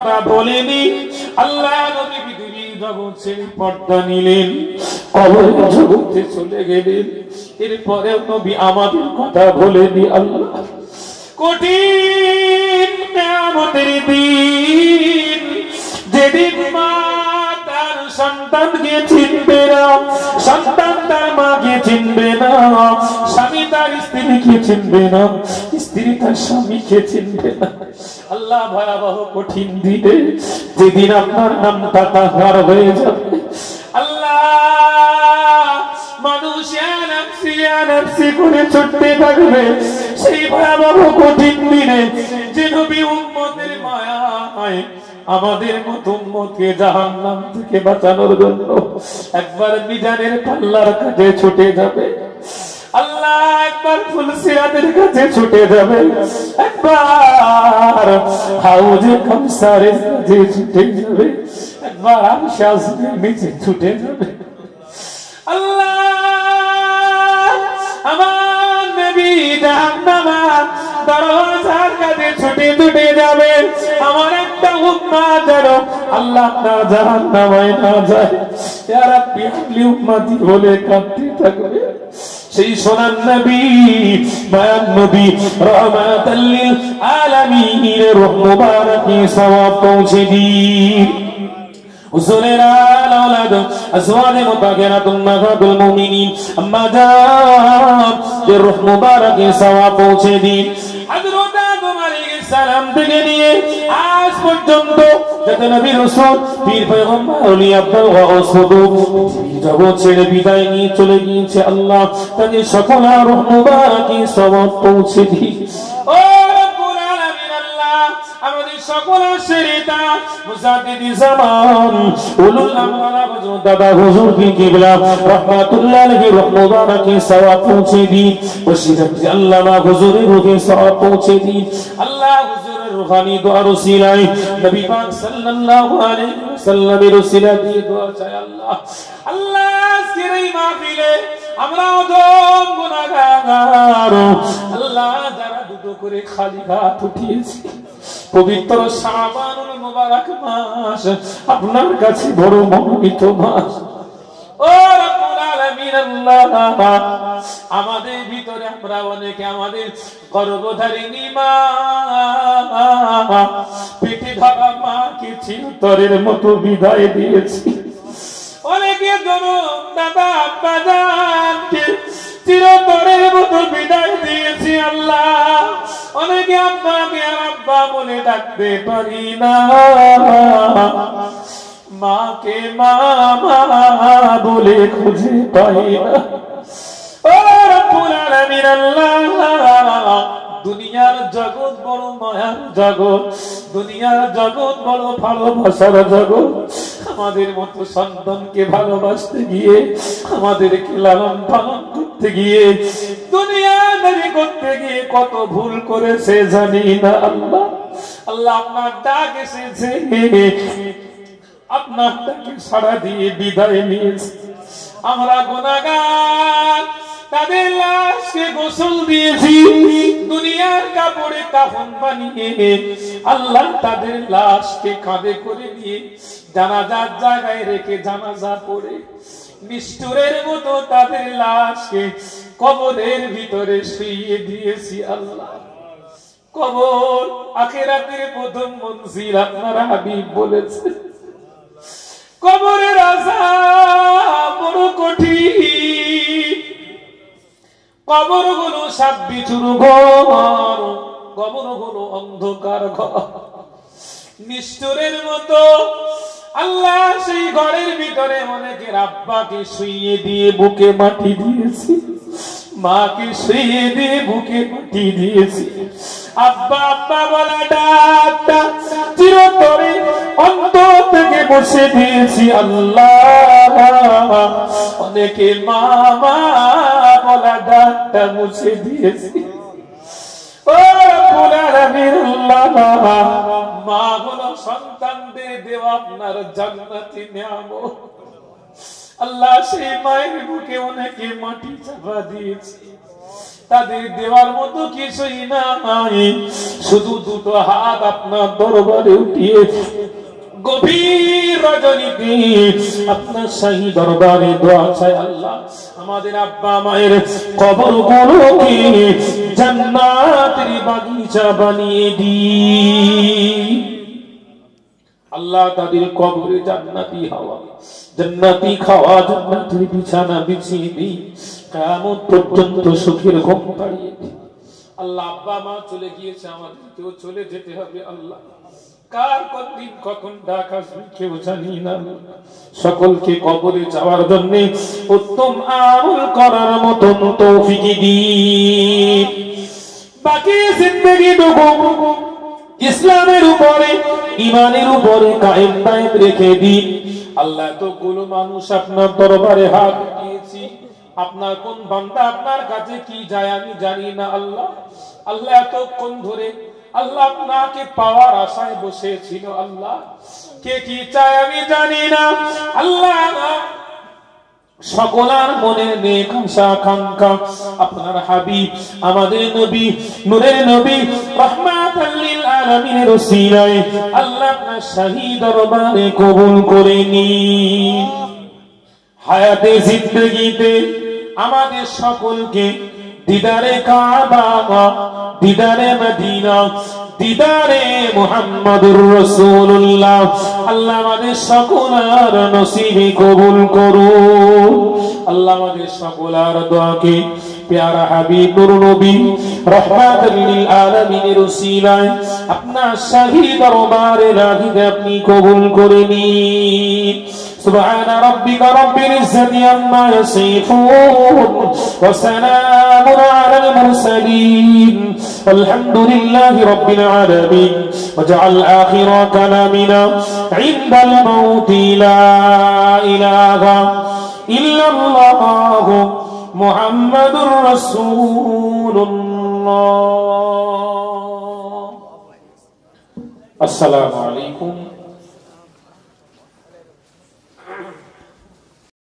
বলেনি আল্লাহ নবী পৃথিবীর জগৎ ছেড়ে পর্দা নিলেন, কবরের জগতে চলে গেলেন। এরপরে নবী আমাদের কথা বলেনি। আল্লাহ কঠিন কিয়ামতের দিন, যেদিন মা তার সন্তানকে চিনবে না, সন্তান তার মাকে চিনবে না, স্বামী তার স্ত্রীকে চিনবে না, স্ত্রী তার স্বামীকে চিনবে না। আল্লাহ ভয়াবহ কঠিন দিনে, যেদিন আপনার নামটা তাহার হয়ে যাবে। আল্লাহ মানুষ নাফসি করে ছুটতে থাকবে। সেই ভয়াবহ কঠিন দিনে যে নবী উম্মতের মায়ায় আমাদের মতো উম্মতকে জাহান্নাম থেকে বাঁচানোর জন্য একবার মিজানের পাল্লার কাছে ছুটে যাবে। আল্লাহ একবার ফুলসিরাতের কাছে ছুটে যাবে, একবার হাউজে কাউসারের কাছে ছুটে যাবে, একবার আরশে আজিমের নিচে ছুটে যাবে। আল্লাহ আমার নবী জাহান্নামের দরজার কাছে ছুটে ছুটে যাবে। আমার একটা উম্মত যেন আল্লাহ না জাহান্নামে না যায়। ইয়া রাব্বি হাবলি উম্মতি বলে কাঁদতে থাকবে। সেই সোনার নবী মায়ার নবী রহমাতাল লিল আলামিনের রূহ মুবারকে সওয়াব পৌঁছে দিন। উসুলেরা আওলাদ আজওয়াজে মুতাহহারাতুন উম্মাহাতুল মুমিনিন আম্মা জান এর রূহ মুবারকে সওয়াব পৌঁছে দিন। হযরত আদম আলাইহিস সালাম থেকে নিয়ে আজ পর্যন্ত যত নবী রাসূল পীর পয়গম্বর আউলিয়া ওয়া ওয়াসুদু জগৎ ছেড়ে বিদায় নিয়ে চলে গিয়েছে, আল্লাহ তাদের সকলের রূহ মুবারকে সওয়াব পৌঁছে দিন। ও রব্বুল আলামিন, আল্লাহ আমাদের সকলের শরীয়তা মুজাদ্দিদি জামান উলুল আমরা হযরত দাদা হুজুর পীর কিবলা রাহমাতুল্লাহ আলাইহি রূহ মুবারকে সওয়াব পৌঁছে দিন। ওসিয়ত আল্লামা হুজুরের রূহে সওয়াব পৌঁছে দিন। আল্লাহ হুজুরের রূহানি দোয়া রসিলায় নবী পাক সাল্লাল্লাহু আলাইহি ওয়াসাল্লামের রসিলা দিয়ে দোয়া চাই। আল্লাহ আল্লাহ আজকের এই মাহফিলে আমরা অধম গুনাহগার, আল্লাহ যারা দুটো করে খালি হাত উঠিয়েছি, পবিত্র শাবানুল মুবারক মাস আপনার কাছে বড় মনোনীত মাস। ও রব্বুল আলামিন, আল্লাহ আমাদের ভিতরে আমরা অনেকে আমাদের গর্ভধারিণী মা, পেটে ধরা মাকে চিরতরের মতো বিদায় দিয়েছি। অনেকে জনম দাদা আব্বা জানকে চিরতরের মতো বিদায় দিয়েছি। আল্লাহ অনেকে আব্বাকে আর আব্বা বলে ডাকতে পারি না, মাকে মা বলে খুঁজে পাই না। ও রব্বুল আলামিন, আল্লাহ দুনিয়ার জগৎ বড় মায়ার জগৎ, দুনিয়ার জগৎ বড় ভালোবাসার জগৎ। আমাদের মতো সন্তানকে ভালোবাসতে গিয়ে, আমাদেরকে লালন পালন করতে গিয়ে, দুনিয়াদারি করতে গিয়ে কত ভুল করেছে জানি না। আল্লাহ আল্লাহ আপনার ডাক এসেছে, আপনার ডাকে সাড়া দিয়ে বিদায় নিয়েছে। আমরা গুনাহগার, তাদের লাশকে গোসল দিয়েছি, দুনিয়ার কাপড়ে কাফন বানিয়ে আল্লাহ তাদের লাশকে কাঁধে করে নিয়ে জানাজার জায়গায় রেখে জানাজা পড়ে নিষ্ঠুরের মতো তাদের লাশকে কবরের ভিতরে শুইয়ে দিয়েছি। আল্লাহ কবর আখিরাতের প্রথম মঞ্জিল আপনার হাবিব বলেছে। কবরের আযাব বড় কঠিন, কবর হলো সাপ বিছুর ঘর, কবর হলো অন্ধকার ঘর। নিষ্ঠুরের মতো আল্লাহ সেই ঘরের ভিতরে অনেকের আব্বাকে শুইয়ে দিয়ে বুকে মাটি দিয়েছি, মাকে শুইয়ে দিয়ে বুকে মাটি দিয়েছি। আব্বা আব্বা বলা ডাকটা চিরতরে অন্তর থেকে বসে দিয়েছি। আল্লাহ অনেকে মা মা বলা ডাকটা মুছে দিয়েছি। ও রব্বুল আলামিন, আল্লাহ মা হলো সন্তানদের দেওয়া আপনার জান্নাতি নিয়ামত। আল্লাহ সেই মায়ের বুকে অনেকে মাটি চাপা দিয়েছি, তাদের দেওয়ার মতো কিছুই নাই, শুধু দুটো হাত আপনার দরবারে উঠিয়ে গভীর রজনীতে আপনার শাহী দরবারে দোয়া চাই। আল্লাহ আমাদের আব্বা মায়ের কবরগুলোকে জান্নাতের বাগিচা বানিয়ে দিন। আল্লাহ তাদের কবরে জান্নাতি হাওয়া, জান্নাতি খাওয়া, জান্নাতের বিছানা বিছিয়ে দিন। কিয়ামত পর্যন্ত সুখের ঘুম পাড়িয়ে দিন। আল্লাহ আব্বা মা চলে গিয়েছে, আমাদেরকেও চলে যেতে হবে। আল্লাহ কার কোন দিন কখন ডাক আসবে কেউ জানি না। সকলকে কবরে যাওয়ার জন্য উত্তম আমল করার মতন তৌফিক দিন। বাকি জিন্দেগিটুকু ইসলামের উপরে, ঈমানের উপরে কায়েম দায়েম রেখে দিন। আল্লাহ এতগুলো মানুষ আপনার দরবারে হাত উঠিয়েছি, আপনার কোন বান্দা আপনার কাছে কি যায় আমি জানি না। আল্লাহ আল্লাহ এতক্ষণ ধরে আল্লাহ আপনাকে পাওয়ার আশায় বসেছিল। আল্লাহ কে কি চায় আমি জানি না। আল্লাহ সকলার মনের নেক আশা আকাঙ্ক্ষা আপনার হাবিব আমাদের নবী, নূরের নবী, রাহমাতাল লিল আলামিনের ওসিলায় আল্লাহ আপনার শাহী দরবারে কবুল করে নিন। হায়াতে জিন্দেগিতে আমাদের সকলকে দিদারে কাবা, দিদারে মদিনা, দিদারে মুহাম্মাদুর রাসূলুল্লাহ আল্লাহ আমাদের সকলের নসিবে কবুল করুন। আল্লাহ আমাদের সকলের দোয়াকে প্যারা হাবিব নূর নবী রাহমাতুল লিল আলামিনের ওসিলায় আপনার শাহী দরবারে রাখিতে আপনি কবুল করে নিন। سبحان ربك رب العزة عما يصفون وسلام على المرسلين والحمد لله رب العالمين واجعل آخر كلامنا عند الموت لا إله إلا الله محمد رسول الله. السلام عليكم